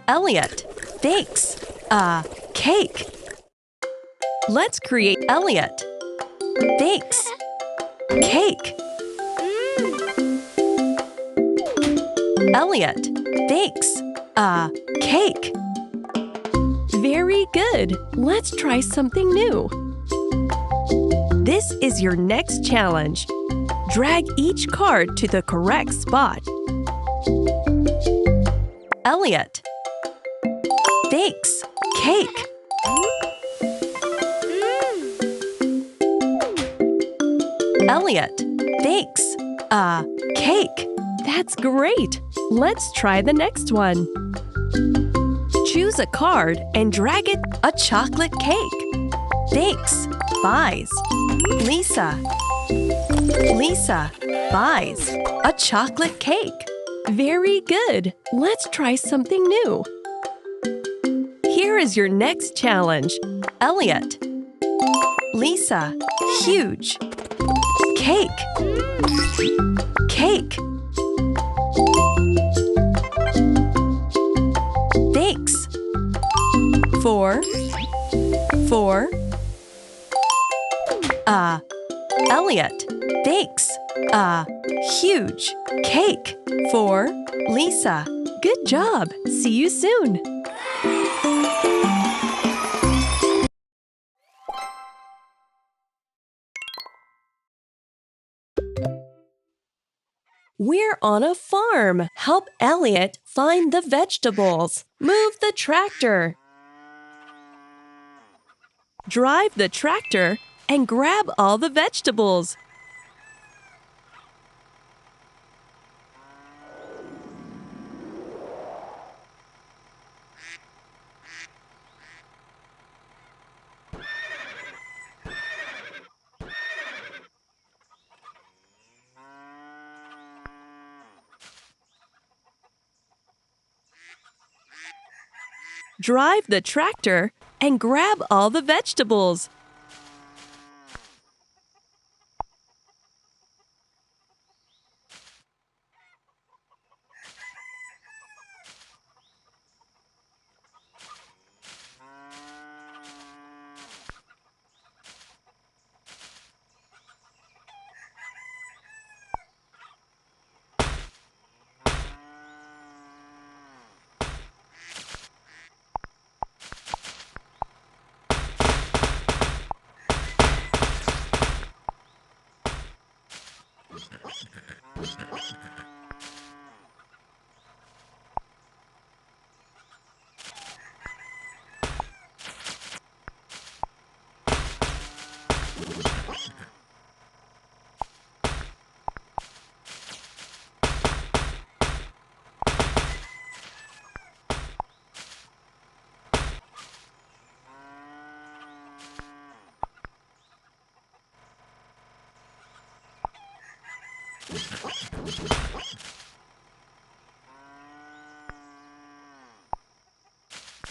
Elliot, thanks. Cake. Let's create Elliot. Thanks. Cake. Elliot, thanks. Cake. Very good. Let's try something new. This is your next challenge. Drag each card to the correct spot. Elliot, thanks. Cake. Elliot, thanks. Cake. That's great. Let's try the next one. Choose a card and drag it. A chocolate cake. Thanks. Buys. Lisa. Lisa buys a chocolate cake. Very good. Let's try something new. Here is your next challenge. Elliot. Lisa. Huge. Cake. Cake. Thanks. 4. Elliot, thanks. Huge cake. 4. Lisa. Good job. See you soon. We're on a farm. Help Elliot find the vegetables. Move the tractor. Drive the tractor and grab all the vegetables. Drive the tractor and grab all the vegetables.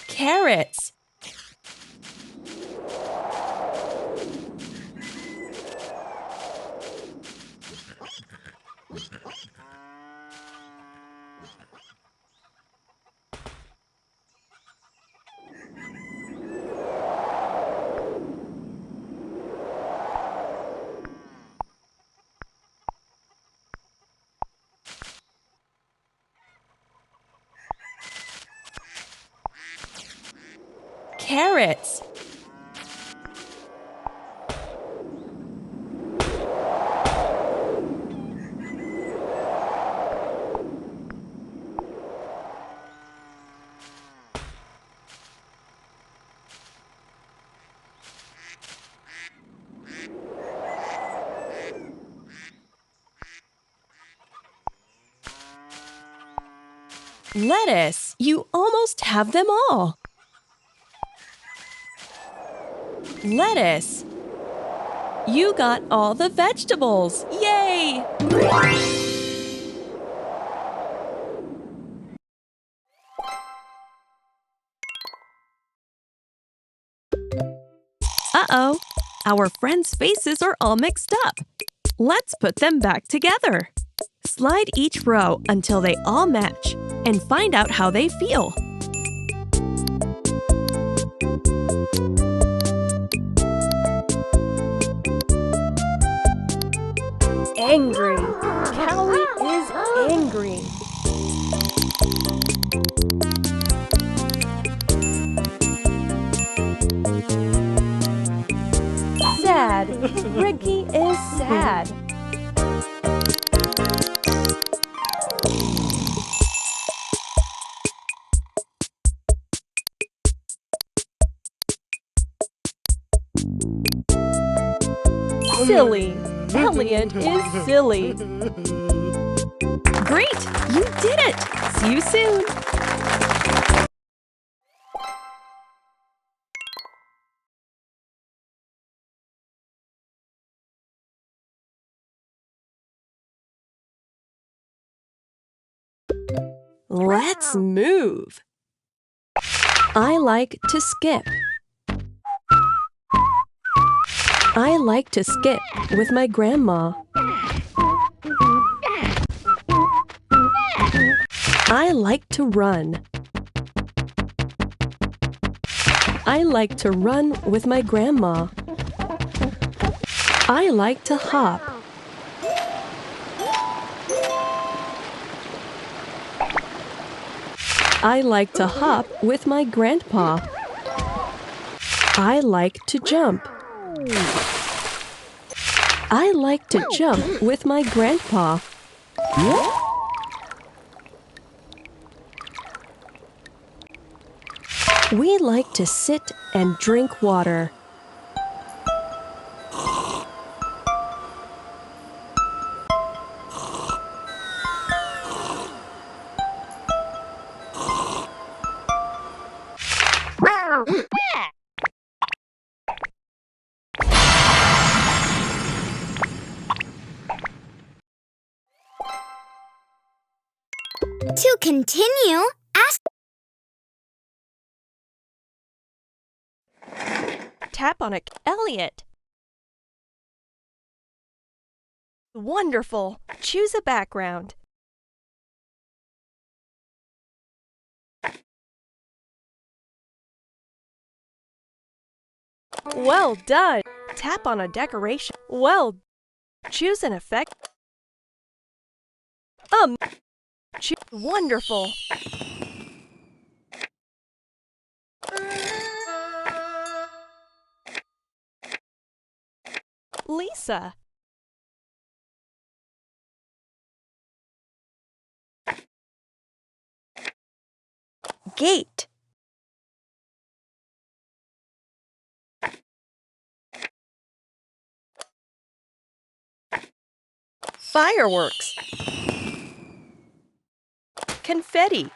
Carrots. Carrots. Lettuce. You almost have them all. Lettuce. You got all the vegetables. Yay! Uh-oh, our friends' faces are all mixed up. Let's put them back together. Slide each row until they all match. and find out how they feel. Angry. Callie is angry. Sad. Ricky is sad. Silly. Elliot is silly. Great! You did it! See you soon! Let's move. I like to skip. I like to skip with my grandma. I like to run. I like to run with my grandma. I like to hop. I like to hop with my grandpa. I like to jump. I like to jump with my grandpa. We like to sit and drink water. To continue, ask. Tap on it. Elliot. Wonderful. Choose a background. Well done. Tap on a decoration. Well, choose an effect. Wonderful. Lisa. Gate. Fireworks. Confetti.